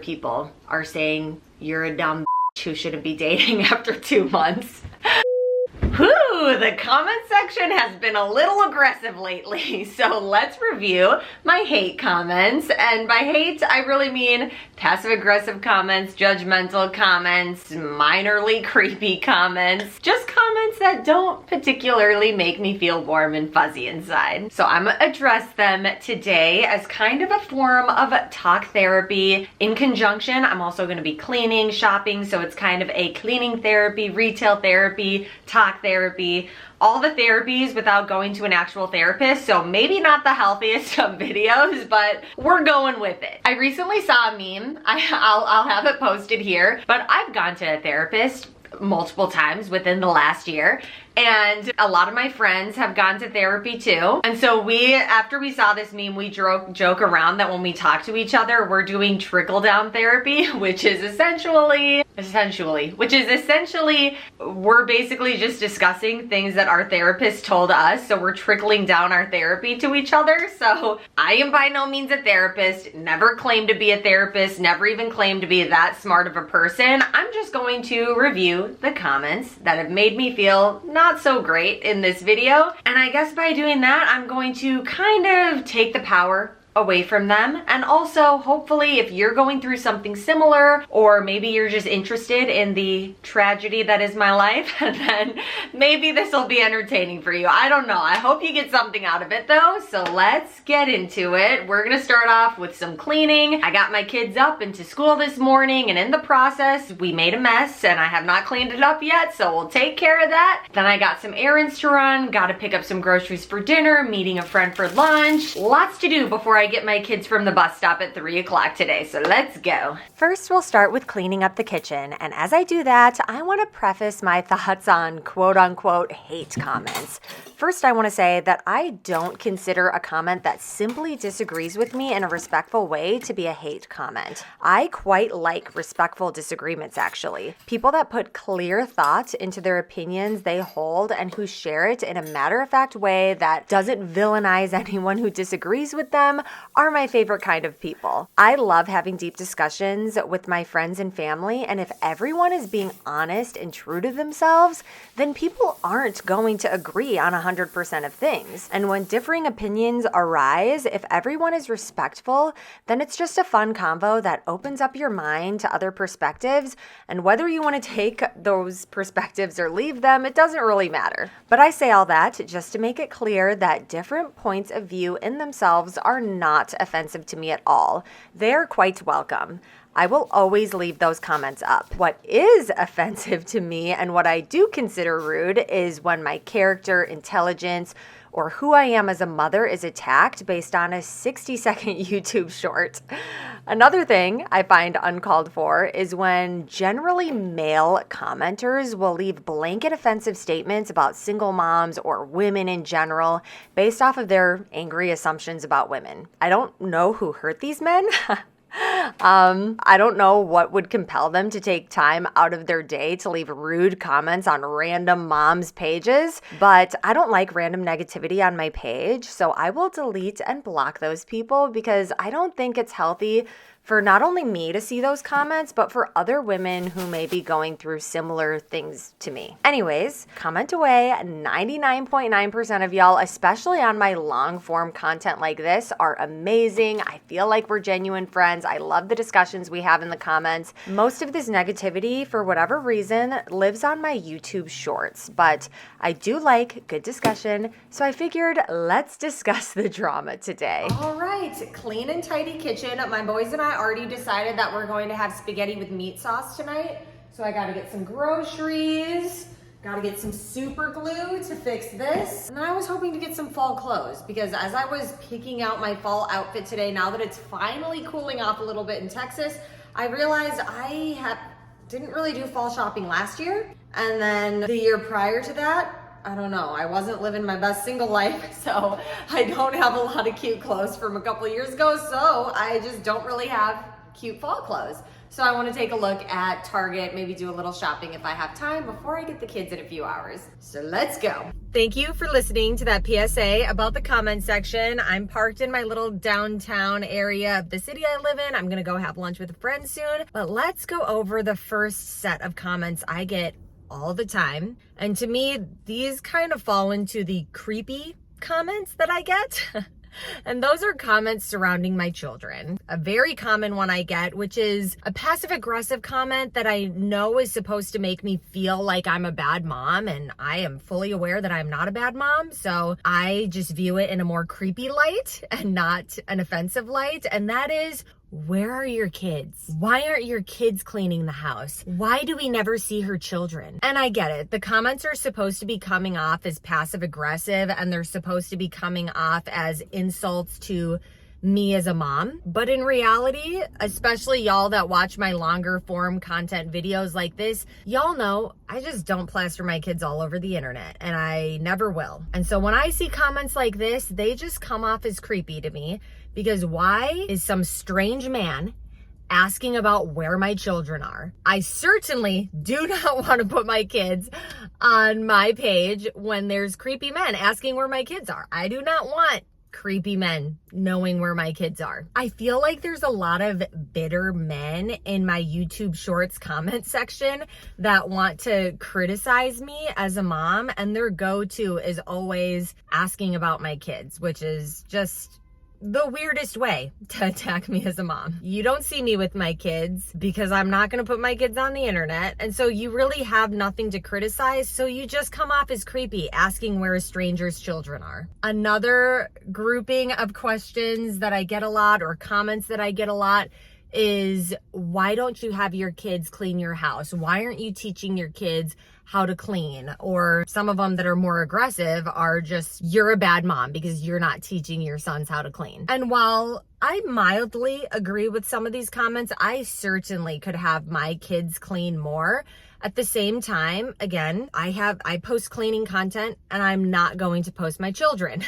people are saying you're a dumb who shouldn't be dating after 2 months. Whew, the comment section has been a little aggressive lately, so let's review my hate comments. And by hate, I really mean passive-aggressive comments, judgmental comments, minorly creepy comments, just comments that don't particularly make me feel warm and fuzzy inside. So I'm gonna address them today as kind of a form of talk therapy. In conjunction, I'm also gonna be cleaning, shopping, so it's kind of a cleaning therapy, retail therapy, talk therapy, all the therapies without going to an actual therapist. So maybe not the healthiest of videos, but we're going with it. I recently saw a meme. I'll have it posted here, but I've gone to a therapist multiple times within the last year. And a lot of my friends have gone to therapy too. And so after we saw this meme, we joke around that when we talk to each other, we're doing trickle down therapy, which is essentially, we're basically just discussing things that our therapist told us. So we're trickling down our therapy to each other. So I am by no means a therapist, never claimed to be a therapist, never even claimed to be that smart of a person. I'm just going to review the comments that have made me feel not so great in this video. And I guess by doing that, I'm going to kind of take the power away from them. And also, hopefully, if you're going through something similar, or maybe you're just interested in the tragedy that is my life, then maybe this will be entertaining for you. I don't know. I hope you get something out of it though. So let's get into it. We're gonna start off with some cleaning. I got my kids up into school this morning, and in the process, we made a mess, and I have not cleaned it up yet, so we'll take care of that. Then I got some errands to run, gotta pick up some groceries for dinner, meeting a friend for lunch. Lots to do before I get my kids from the bus stop at 3 o'clock today, so let's go. First, we'll start with cleaning up the kitchen, and as I do that, I want to preface my thoughts on quote-unquote hate comments. First, I want to say that I don't consider a comment that simply disagrees with me in a respectful way to be a hate comment. I quite like respectful disagreements, actually. People that put clear thought into their opinions they hold and who share it in a matter-of-fact way that doesn't villainize anyone who disagrees with them are my favorite kind of people. I love having deep discussions with my friends and family, and if everyone is being honest and true to themselves, then people aren't going to agree on 100% of things. And when differing opinions arise, if everyone is respectful, then it's just a fun convo that opens up your mind to other perspectives, and whether you want to take those perspectives or leave them, it doesn't really matter. But I say all that just to make it clear that different points of view in themselves are not offensive to me at all. They're quite welcome. I will always leave those comments up. What is offensive to me and what I do consider rude is when my character, intelligence, or who I am as a mother is attacked based on a 60-second YouTube short. Another thing I find uncalled for is when generally male commenters will leave blanket offensive statements about single moms or women in general based off of their angry assumptions about women. I don't know who hurt these men. I don't know what would compel them to take time out of their day to leave rude comments on random moms' pages, but I don't like random negativity on my page, so I will delete and block those people because I don't think it's healthy for not only me to see those comments, but for other women who may be going through similar things to me. Anyways, comment away. 99.9% of y'all, especially on my long form content like this, are amazing. I feel like we're genuine friends. I love the discussions we have in the comments. Most of this negativity, for whatever reason, lives on my YouTube shorts, but I do like good discussion, so I figured let's discuss the drama today. All right, clean and tidy kitchen. My boys and I already decided that we're going to have spaghetti with meat sauce tonight. So I gotta get some groceries, gotta get some super glue to fix this. And then I was hoping to get some fall clothes because as I was picking out my fall outfit today, now that it's finally cooling off a little bit in Texas, I realized I didn't really do fall shopping last year. And then the year prior to that, I don't know, I wasn't living my best single life, so I don't have a lot of cute clothes from a couple years ago, so I just don't really have cute fall clothes. So I want to take a look at Target, maybe do a little shopping if I have time before I get the kids in a few hours. So let's go. Thank you for listening to that PSA about the comment section. I'm parked in my little downtown area of the city I live in. I'm gonna go have lunch with a friend soon, but let's go over the first set of comments I get all the time. And to me, these kind of fall into the creepy comments that I get. And those are comments surrounding my children. A very common one I get, which is a passive-aggressive comment that I know is supposed to make me feel like I'm a bad mom, and I am fully aware that I'm not a bad mom, so I just view it in a more creepy light and not an offensive light, and that is, where are your kids? Why aren't your kids cleaning the house? Why do we never see her children? And I get it. The comments are supposed to be coming off as passive aggressive, and they're supposed to be coming off as insults to me as a mom. But in reality, especially y'all that watch my longer form content videos like this, y'all know I just don't plaster my kids all over the internet, and I never will. And so when I see comments like this, they just come off as creepy to me, because why is some strange man asking about where my children are? I certainly do not want to put my kids on my page when there's creepy men asking where my kids are. I do not want creepy men knowing where my kids are. I feel like there's a lot of bitter men in my YouTube Shorts comment section that want to criticize me as a mom, and their go-to is always asking about my kids, which is just the weirdest way to attack me as a mom. You don't see me with my kids because I'm not going to put my kids on the internet, and so you really have nothing to criticize, so you just come off as creepy asking where a stranger's children are. Another grouping of questions that I get a lot, or comments that I get a lot, is, why don't you have your kids clean your house? Why aren't you teaching your kids how to clean? Or some of them that are more aggressive are just, you're a bad mom because you're not teaching your sons how to clean. And while I mildly agree with some of these comments, I certainly could have my kids clean more. At the same time, again, I post cleaning content, and I'm not going to post my children.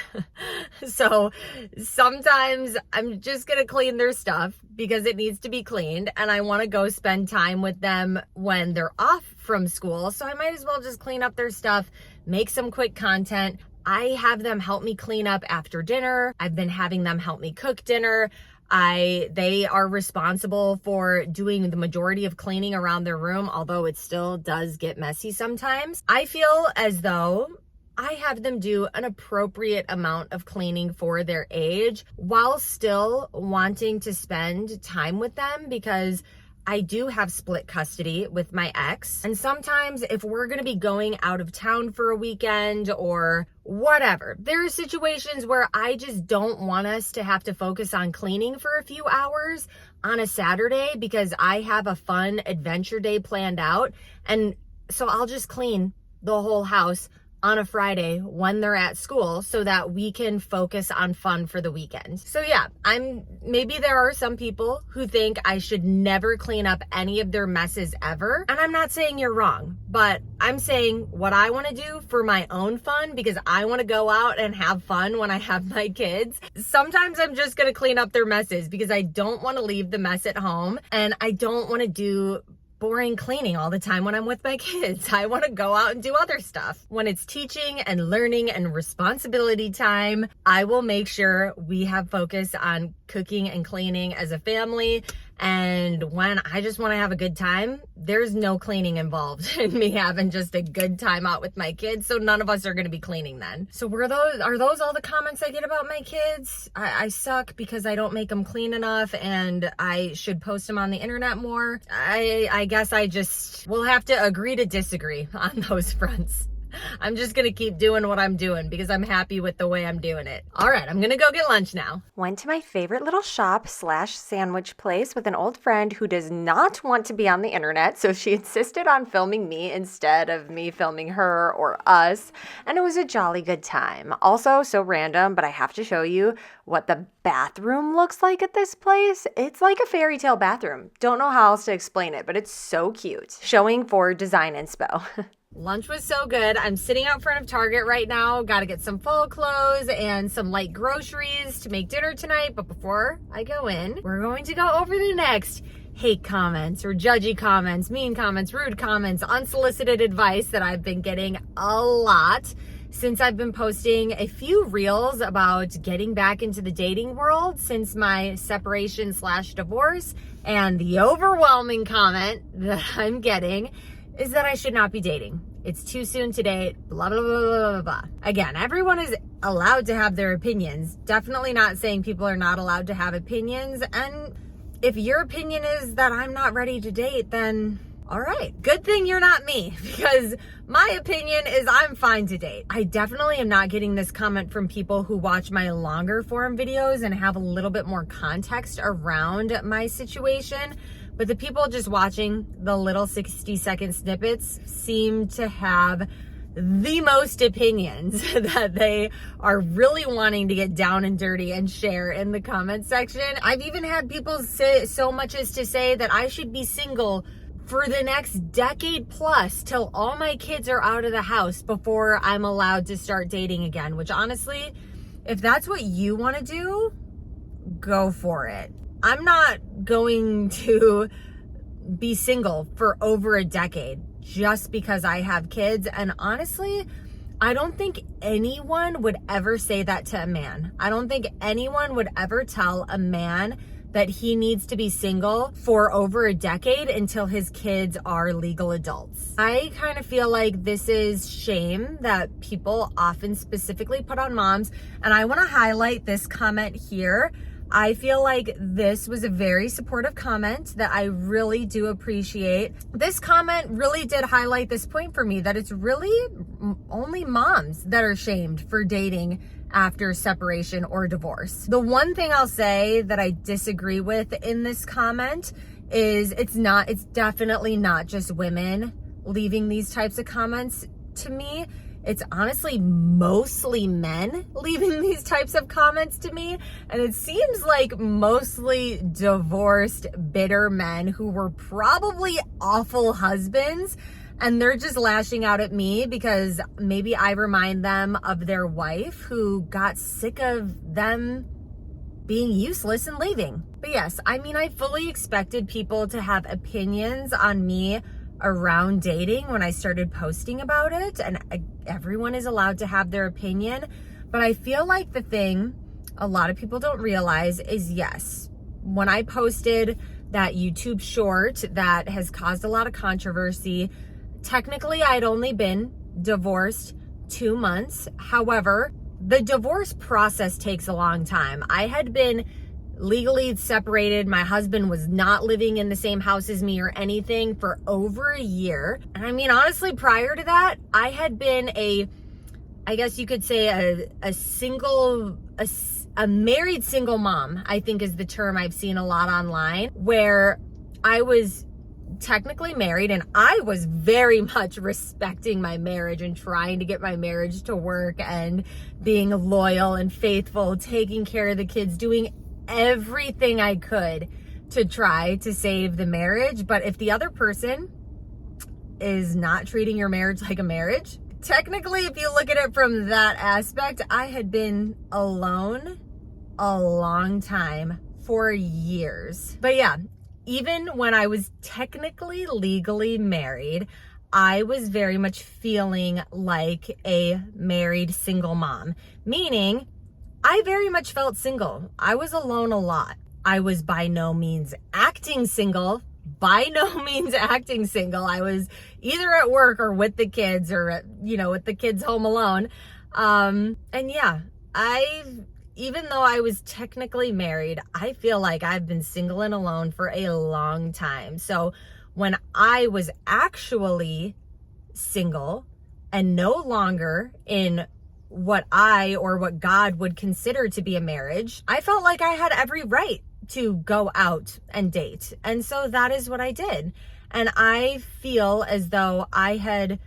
So sometimes I'm just gonna clean their stuff because it needs to be cleaned, and I wanna go spend time with them when they're off from school. So I might as well just clean up their stuff, make some quick content. I have them help me clean up after dinner. I've been having them help me cook dinner. They are responsible for doing the majority of cleaning around their room, although it still does get messy sometimes. I feel as though I have them do an appropriate amount of cleaning for their age while still wanting to spend time with them, because I do have split custody with my ex. And sometimes if we're going to be going out of town for a weekend or whatever, there are situations where I just don't want us to have to focus on cleaning for a few hours on a Saturday because I have a fun adventure day planned out. And so I'll just clean the whole house on a Friday when they're at school so that we can focus on fun for the weekend. So yeah, maybe there are some people who think I should never clean up any of their messes ever. And I'm not saying you're wrong, but I'm saying what I want to do for my own fun, because I want to go out and have fun when I have my kids. Sometimes I'm just going to clean up their messes because I don't want to leave the mess at home, and I don't want to do boring cleaning all the time when I'm with my kids. I want to go out and do other stuff. When it's teaching and learning and responsibility time, I will make sure we have focus on cooking and cleaning as a family. And when I just want to have a good time, there's no cleaning involved in me having just a good time out with my kids. So none of us are going to be cleaning then. So are those all the comments I get about my kids? I suck because I don't make them clean enough, and I should post them on the internet more. I guess we'll have to agree to disagree on those fronts. I'm just gonna keep doing what I'm doing because I'm happy with the way I'm doing it. All right, I'm gonna go get lunch now. Went to my favorite little shop / sandwich place with an old friend who does not want to be on the internet, so she insisted on filming me instead of me filming her or us, and it was a jolly good time. Also, so random, but I have to show you what the bathroom looks like at this place. It's like a fairy tale bathroom. Don't know how else to explain it, but it's so cute. Showing for Design Inspo. Lunch was so good. I'm sitting out front of Target right now. Got to get some fall clothes and some light groceries to make dinner tonight. But before I go in, we're going to go over the next hate comments or judgy comments, mean comments, rude comments, unsolicited advice that I've been getting a lot. since I've been posting a few reels about getting back into the dating world since my separation / divorce, and the overwhelming comment that I'm getting is that I should not be dating. It's too soon to date, blah, blah, blah, blah, blah, blah. Again, everyone is allowed to have their opinions. Definitely not saying people are not allowed to have opinions. And if your opinion is that I'm not ready to date, then all right. Good thing you're not me, because my opinion is I'm fine to date. I definitely am not getting this comment from people who watch my longer form videos and have a little bit more context around my situation. But the people just watching the little 60-second snippets seem to have the most opinions that they are really wanting to get down and dirty and share in the comment section. I've even had people say so much as to say that I should be single for the next decade plus till all my kids are out of the house before I'm allowed to start dating again, which honestly, if that's what you want to do, go for it. I'm not going to be single for over a decade just because I have kids. And honestly, I don't think anyone would ever say that to a man. I don't think anyone would ever tell a man that he needs to be single for over a decade until his kids are legal adults. I kind of feel like this is shame that people often specifically put on moms. And I want to highlight this comment here. I feel like this was a very supportive comment that I really do appreciate. This comment really did highlight this point for me, that it's really only moms that are shamed for dating after separation or divorce. The one thing I'll say that I disagree with in this comment is it's definitely not just women leaving these types of comments to me. It's honestly mostly men leaving these types of comments to me. And it seems like mostly divorced, bitter men who were probably awful husbands. And they're just lashing out at me because maybe I remind them of their wife who got sick of them being useless and leaving. But yes, I mean, I fully expected people to have opinions on me around dating when I started posting about it, and everyone is allowed to have their opinion. But I feel like the thing a lot of people don't realize is, yes, when I posted that YouTube short that has caused a lot of controversy, technically I'd only been divorced 2 months. However, the divorce process takes a long time. I had been legally separated. My husband was not living in the same house as me or anything for over a year. And I mean, honestly, prior to that, I had been I guess you could say a married single mom, I think is the term I've seen a lot online, where I was technically married and I was very much respecting my marriage and trying to get my marriage to work and being loyal and faithful, taking care of the kids, doing everything I could to try to save the marriage. But if the other person is not treating your marriage like a marriage, technically, if you look at it from that aspect, I had been alone a long time, for years. But yeah, even when I was technically legally married, I was very much feeling like a married single mom, meaning I very much felt single. I was alone a lot. I was by no means acting single, I was either at work or with the kids or, with the kids home alone. And yeah, even though I was technically married, I feel like I've been single and alone for a long time. So when I was actually single and no longer in what God would consider to be a marriage, I felt like I had every right to go out and date. And so that is what I did. And I feel as though I had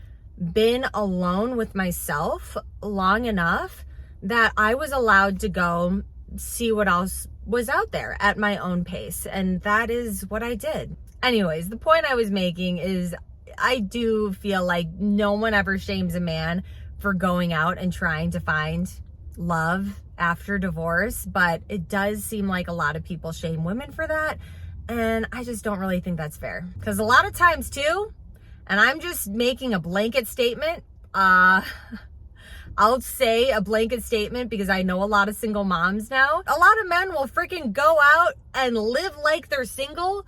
been alone with myself long enough that I was allowed to go see what else was out there at my own pace. And that is what I did. Anyways, the point I was making is I do feel like no one ever shames a man for going out and trying to find love after divorce, but it does seem like a lot of people shame women for that, and I just don't really think that's fair. Because a lot of times too, and I'm just making a blanket statement, a I'll say a blanket statement because I know a lot of single moms now. A lot of men will freaking go out and live like they're single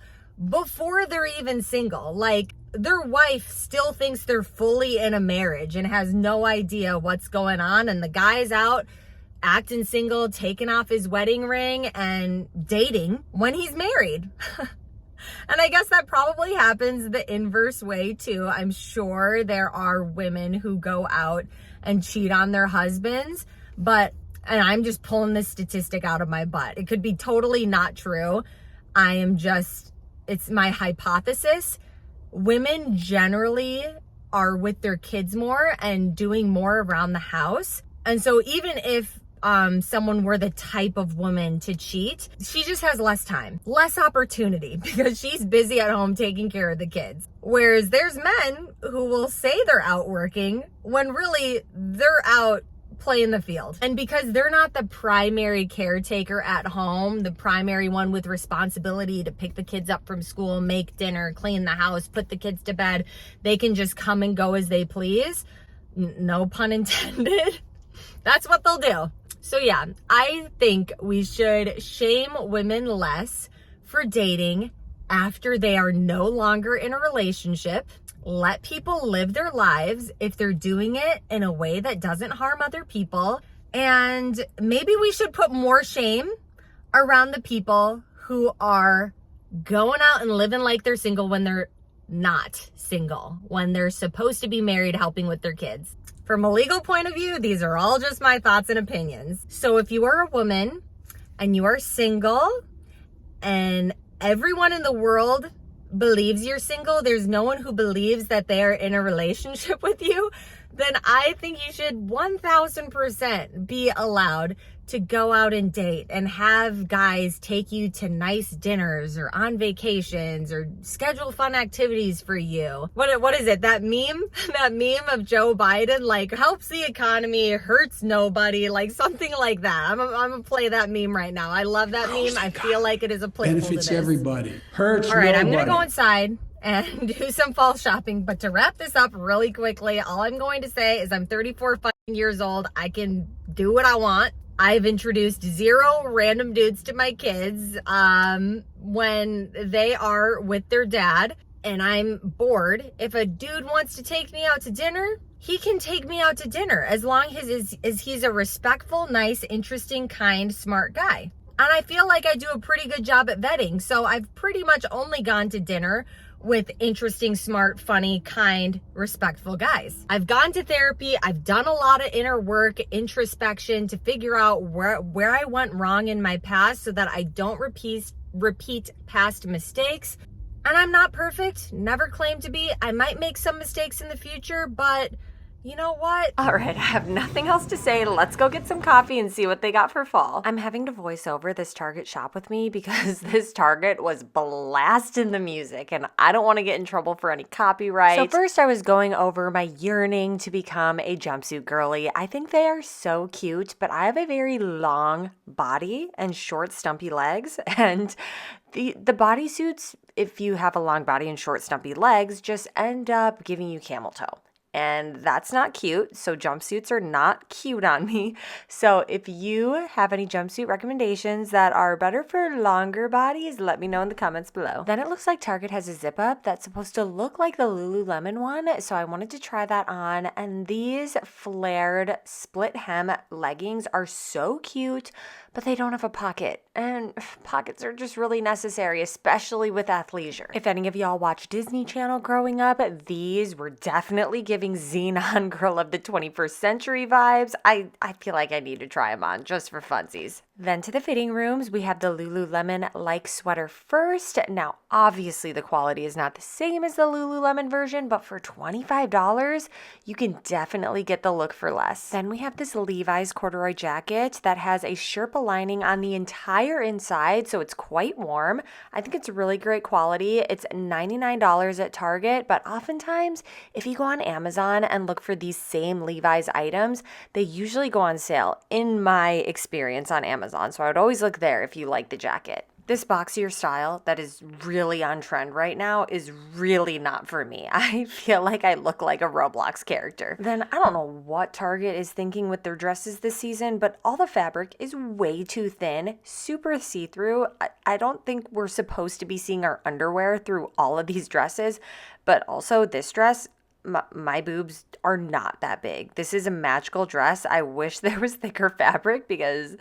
before they're even single. Like, their wife still thinks they're fully in a marriage and has no idea what's going on. And the guy's out acting single, taking off his wedding ring and dating when he's married. And I guess that probably happens the inverse way too. I'm sure there are women who go out and cheat on their husbands, and I'm just pulling this statistic out of my butt. It could be totally not true. It's my hypothesis. Women generally are with their kids more and doing more around the house. And so even if someone were the type of woman to cheat, she just has less time, less opportunity because she's busy at home taking care of the kids. Whereas there's men who will say they're out working when really they're out playing the field. And because they're not the primary caretaker at home, the primary one with responsibility to pick the kids up from school, make dinner, clean the house, put the kids to bed, they can just come and go as they please. No pun intended. That's what they'll do. So yeah, I think we should shame women less for dating after they are no longer in a relationship. Let people live their lives if they're doing it in a way that doesn't harm other people. And maybe we should put more shame around the people who are going out and living like they're single when they're not single, when they're supposed to be married, helping with their kids. From a legal point of view, these are all just my thoughts and opinions. So if you are a woman and you are single and everyone in the world believes you're single, there's no one who believes that they are in a relationship with you, then I think you should 1000% be allowed to go out and date and have guys take you to nice dinners or on vacations or schedule fun activities for you. What is it? That meme? That meme of Joe Biden, like, helps the economy, hurts nobody, like something like that. I'm gonna play that meme right now. I love that meme. I feel like it is applicable to benefits this. everybody. Hurts All right, nobody. I'm gonna go inside and do some fall shopping. But to wrap this up really quickly, all I'm going to say is I'm 34 fucking years old. I can do what I want. I've introduced 0 random dudes to my kids when they are with their dad and I'm bored. If a dude wants to take me out to dinner, he can take me out to dinner as long as he's a respectful, nice, interesting, kind, smart guy. And I feel like I do a pretty good job at vetting. So I've pretty much only gone to dinner with interesting, smart, funny, kind, respectful guys. I've gone to therapy. I've done a lot of inner work, introspection to figure out where I went wrong in my past so that I don't repeat past mistakes. And I'm not perfect, never claim to be. I might make some mistakes in the future, but you know what? All right, I have nothing else to say. Let's go get some coffee and see what they got for fall. I'm having to voice over this Target shop with me because this Target was blasting the music and I don't want to get in trouble for any copyright. So first I was going over my yearning to become a jumpsuit girly. I think they are so cute, but I have a very long body and short stumpy legs, and the bodysuits, if you have a long body and short stumpy legs, just end up giving you camel toe. And that's not cute, so jumpsuits are not cute on me. So if you have any jumpsuit recommendations that are better for longer bodies, let me know in the comments below. Then it looks like Target has a zip up that's supposed to look like the Lululemon one, so I wanted to try that on. And these flared split hem leggings are so cute, but they don't have a pocket. And pockets are just really necessary, especially with athleisure. If any of y'all watched Disney Channel growing up, these were definitely giving Xenon Girl of the 21st Century vibes. I feel like I need to try them on just for funsies. Then to the fitting rooms, we have the Lululemon like sweater first. Now, obviously the quality is not the same as the Lululemon version, but for $25, you can definitely get the look for less. Then we have this Levi's corduroy jacket that has a Sherpa lining on the entire inside, so it's quite warm. I think it's really great quality. It's $99 at Target, but oftentimes if you go on Amazon and look for these same Levi's items, they usually go on sale in my experience on Amazon. So I would always look there if you like the jacket. This boxier style that is really on trend right now is really not for me. I feel like I look like a Roblox character. Then I don't know what Target is thinking with their dresses this season, but all the fabric is way too thin, super see-through. I don't think we're supposed to be seeing our underwear through all of these dresses, but also this dress, my boobs are not that big. This is a magical dress. I wish there was thicker fabric because,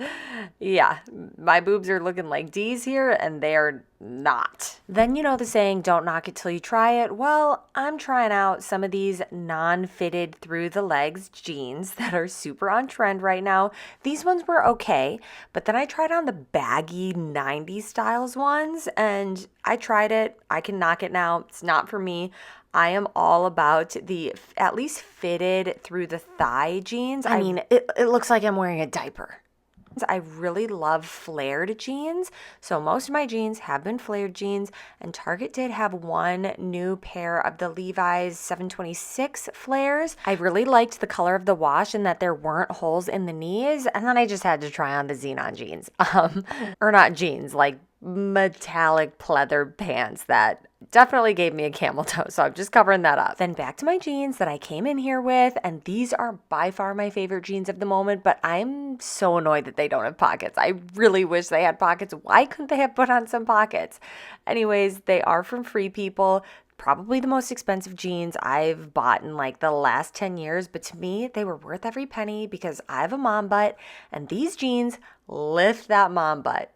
yeah, my boobs are looking like D's here and they are not. Then you know the saying, don't knock it till you try it. Well, I'm trying out some of these non-fitted through the legs jeans that are super on trend right now. These ones were okay, but then I tried on the baggy 90s styles ones and I tried it. I can knock it now. It's not for me. I am all about the at least fitted through the thigh jeans. I mean, it looks like I'm wearing a diaper. I really love flared jeans, so most of my jeans have been flared jeans, and Target did have one new pair of the Levi's 726 flares. I really liked the color of the wash and that there weren't holes in the knees, and then I just had to try on the Xenon jeans. Or not jeans, like metallic pleather pants that definitely gave me a camel toe, so I'm just covering that up. Then back to my jeans that I came in here with, and these are by far my favorite jeans of the moment, but I'm so annoyed that they don't have pockets. I really wish they had pockets. Why couldn't they have put on some pockets? Anyways, they are from Free People. Probably the most expensive jeans I've bought in like the last 10 years, but to me, they were worth every penny because I have a mom butt, and these jeans lift that mom butt.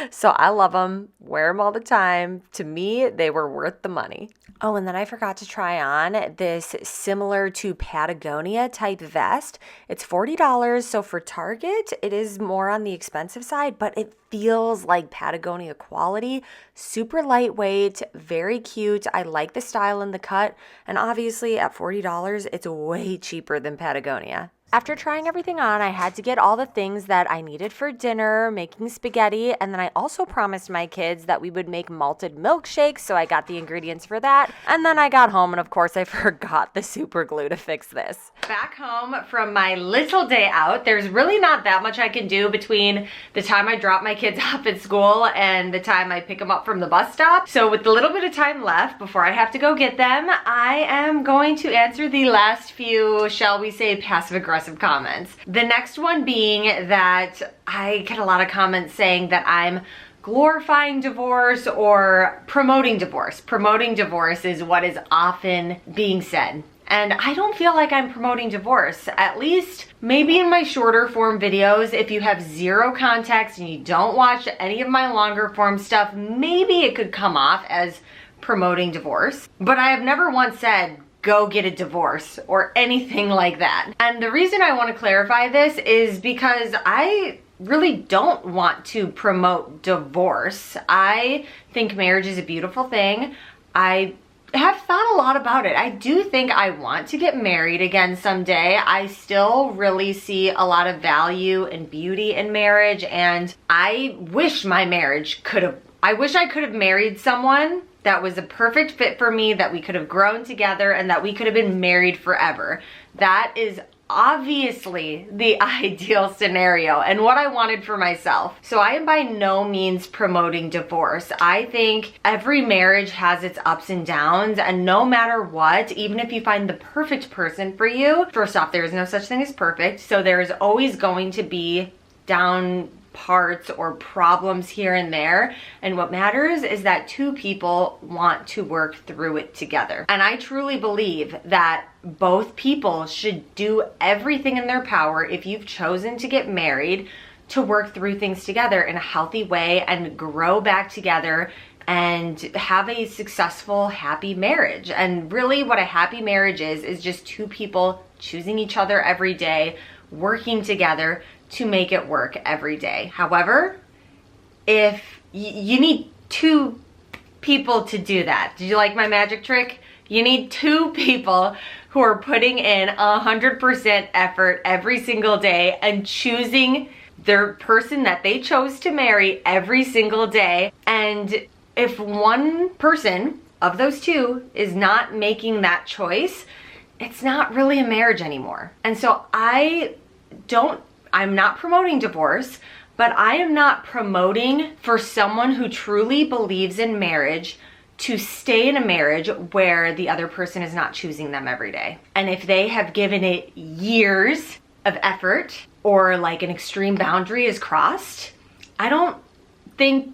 So I love them, wear them all the time. To me, they were worth the money. Oh, and then I forgot to try on this similar to Patagonia type vest. It's $40, so for Target, it is more on the expensive side, but it feels like Patagonia quality. Super lightweight, very cute. I like the style and the cut, and obviously at $40, it's way cheaper than Patagonia. After trying everything on, I had to get all the things that I needed for dinner, making spaghetti, and then I also promised my kids that we would make malted milkshakes, so I got the ingredients for that. And then I got home, and of course I forgot the super glue to fix this. Back home from my little day out, there's really not that much I can do between the time I drop my kids off at school and the time I pick them up from the bus stop. So with the little bit of time left before I have to go get them, I am going to answer the last few, shall we say, passive-aggressive comments. The next one being that I get a lot of comments saying that I'm glorifying divorce or promoting divorce. Promoting divorce is what is often being said. And I don't feel like I'm promoting divorce, at least maybe in my shorter form videos. If you have zero context and you don't watch any of my longer form stuff, maybe it could come off as promoting divorce. But I have never once said, go get a divorce or anything like that. And the reason I want to clarify this is because I really don't want to promote divorce. I think marriage is a beautiful thing. I have thought a lot about it. I do think I want to get married again someday. I still really see a lot of value and beauty in marriage, and I wish my marriage I wish I could have married someone that was a perfect fit for me, that we could have grown together, and that we could have been married forever. That is obviously the ideal scenario and what I wanted for myself. So I am by no means promoting divorce. I think every marriage has its ups and downs, and no matter what, even if you find the perfect person for you, first off, there is no such thing as perfect, so there is always going to be down parts or problems here and there, and what matters is that two people want to work through it together. And I truly believe that both people should do everything in their power, if you've chosen to get married, to work through things together in a healthy way and grow back together and have a successful, happy marriage. And really what a happy marriage is just two people choosing each other every day, working together to make it work every day. However, if you need two people to do that. Did you like my magic trick? You need two people who are putting in 100% effort every single day and choosing their person that they chose to marry every single day. And if one person of those two is not making that choice, it's not really a marriage anymore. And so I'm not promoting divorce, but I am not promoting for someone who truly believes in marriage to stay in a marriage where the other person is not choosing them every day. And if they have given it years of effort or like an extreme boundary is crossed, I don't think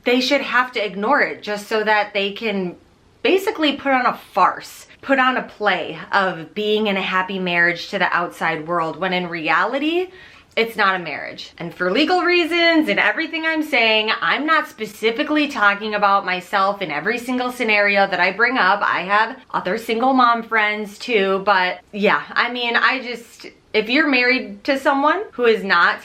they should have to ignore it just so that they can basically put on a farce, put on a play of being in a happy marriage to the outside world, when in reality, it's not a marriage. And for legal reasons and everything I'm saying, I'm not specifically talking about myself in every single scenario that I bring up. I have other single mom friends too, but yeah, I mean, if you're married to someone who is not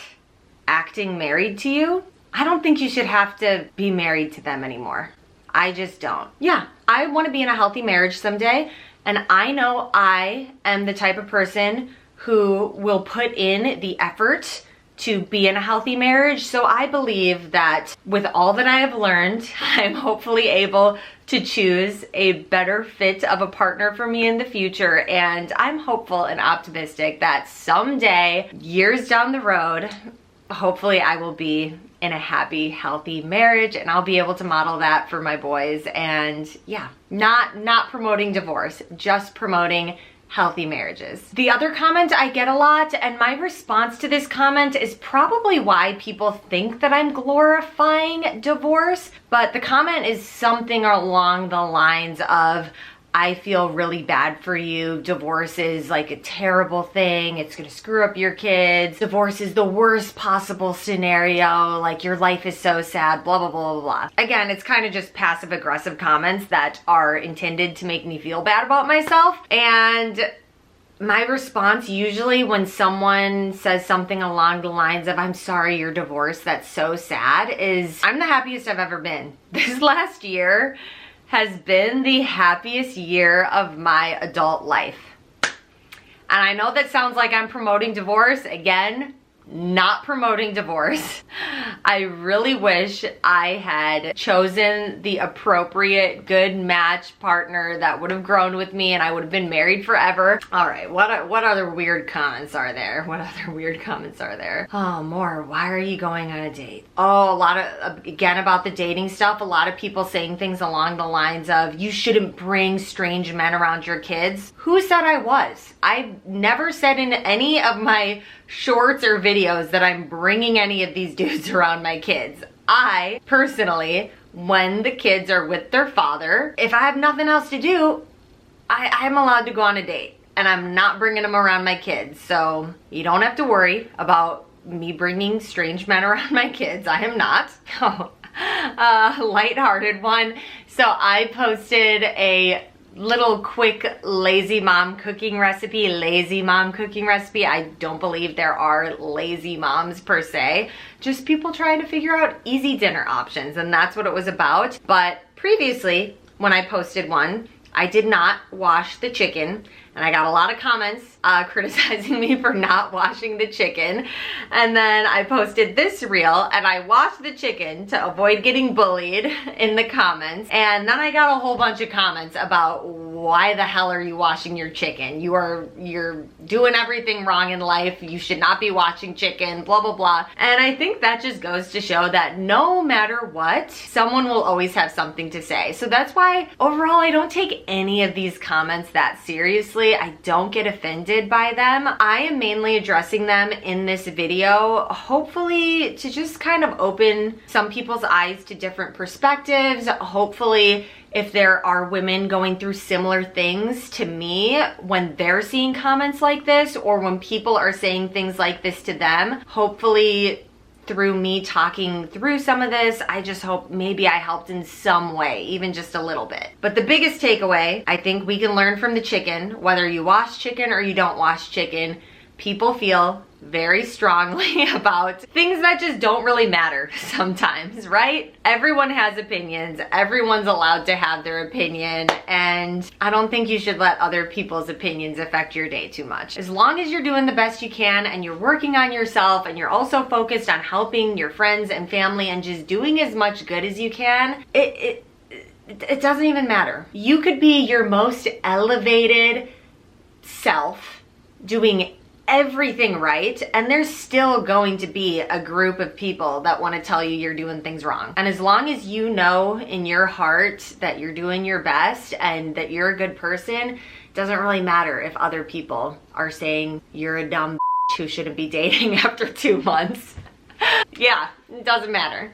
acting married to you, I don't think you should have to be married to them anymore. I just don't. Yeah, I want to be in a healthy marriage someday, and I know I am the type of person who will put in the effort to be in a healthy marriage. So I believe that with all that I have learned, I'm hopefully able to choose a better fit of a partner for me in the future. And I'm hopeful and optimistic that someday, years down the road, hopefully I will be in a happy, healthy marriage, and I'll be able to model that for my boys. And yeah, not promoting divorce, just promoting healthy marriages. The other comment I get a lot, and my response to this comment is probably why people think that I'm glorifying divorce, but the comment is something along the lines of, I feel really bad for you. Divorce is like a terrible thing. It's gonna screw up your kids. Divorce is the worst possible scenario. Like, your life is so sad, blah, blah, blah, blah, blah. Again, it's kind of just passive aggressive comments that are intended to make me feel bad about myself. And my response usually when someone says something along the lines of, I'm sorry you're divorced, that's so sad, is I'm the happiest I've ever been. This last year has been the happiest year of my adult life. And I know that sounds like I'm promoting divorce. Again, not promoting divorce. I really wish I had chosen the appropriate good match partner that would have grown with me and I would have been married forever. All right, what other weird comments are there? What other weird comments are there? Oh, more, why are you going on a date? Oh, a lot of, again, about the dating stuff, a lot of people saying things along the lines of, you shouldn't bring strange men around your kids. Who said I was? I never said in any of my shorts or videos that I'm bringing any of these dudes around my kids. I personally, when the kids are with their father, if I have nothing else to do, I'm allowed to go on a date, and I'm not bringing them around my kids. So you don't have to worry about me bringing strange men around my kids. I am not. Lighthearted one. So I posted a little quick lazy mom cooking recipe. I don't believe there are lazy moms per se, just people trying to figure out easy dinner options, and that's what it was about. But previously, when I posted one, I did not wash the chicken, and I got a lot of comments criticizing me for not washing the chicken. And then I posted this reel, and I washed the chicken to avoid getting bullied in the comments. And then I got a whole bunch of comments about, why the hell are you washing your chicken? You're doing everything wrong in life. You should not be washing chicken, blah, blah, blah. And I think that just goes to show that no matter what, someone will always have something to say. So that's why overall, I don't take any of these comments that seriously. I don't get offended by them. I am mainly addressing them in this video, hopefully to just kind of open some people's eyes to different perspectives. Hopefully, if there are women going through similar things to me when they're seeing comments like this, or when people are saying things like this to them, hopefully through me talking through some of this, I just hope maybe I helped in some way, even just a little bit. But the biggest takeaway, I think we can learn from the chicken, whether you wash chicken or you don't wash chicken, people feel very strongly about things that just don't really matter sometimes, right? Everyone has opinions. Everyone's allowed to have their opinion, and I don't think you should let other people's opinions affect your day too much. As long as you're doing the best you can and you're working on yourself and you're also focused on helping your friends and family and just doing as much good as you can, it doesn't even matter. You could be your most elevated self doing everything right, and there's still going to be a group of people that want to tell you you're doing things wrong. And as long as you know in your heart that you're doing your best and that you're a good person, it doesn't really matter if other people are saying you're a dumb bitch who shouldn't be dating after 2 months. Yeah, it doesn't matter.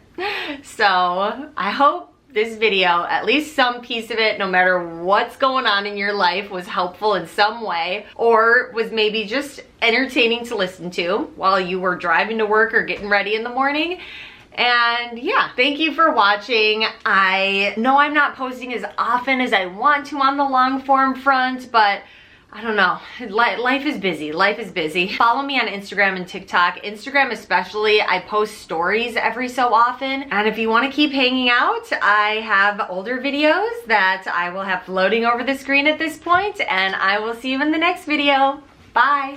So I hope this video, at least some piece of it, no matter what's going on in your life, was helpful in some way, or was maybe just entertaining to listen to while you were driving to work or getting ready in the morning. And yeah, thank you for watching. I know I'm not posting as often as I want to on the long form front, but I don't know, life is busy, life is busy. Follow me on Instagram and TikTok. Instagram especially, I post stories every so often. And if you want to keep hanging out, I have older videos that I will have floating over the screen at this point, and I will see you in the next video. Bye.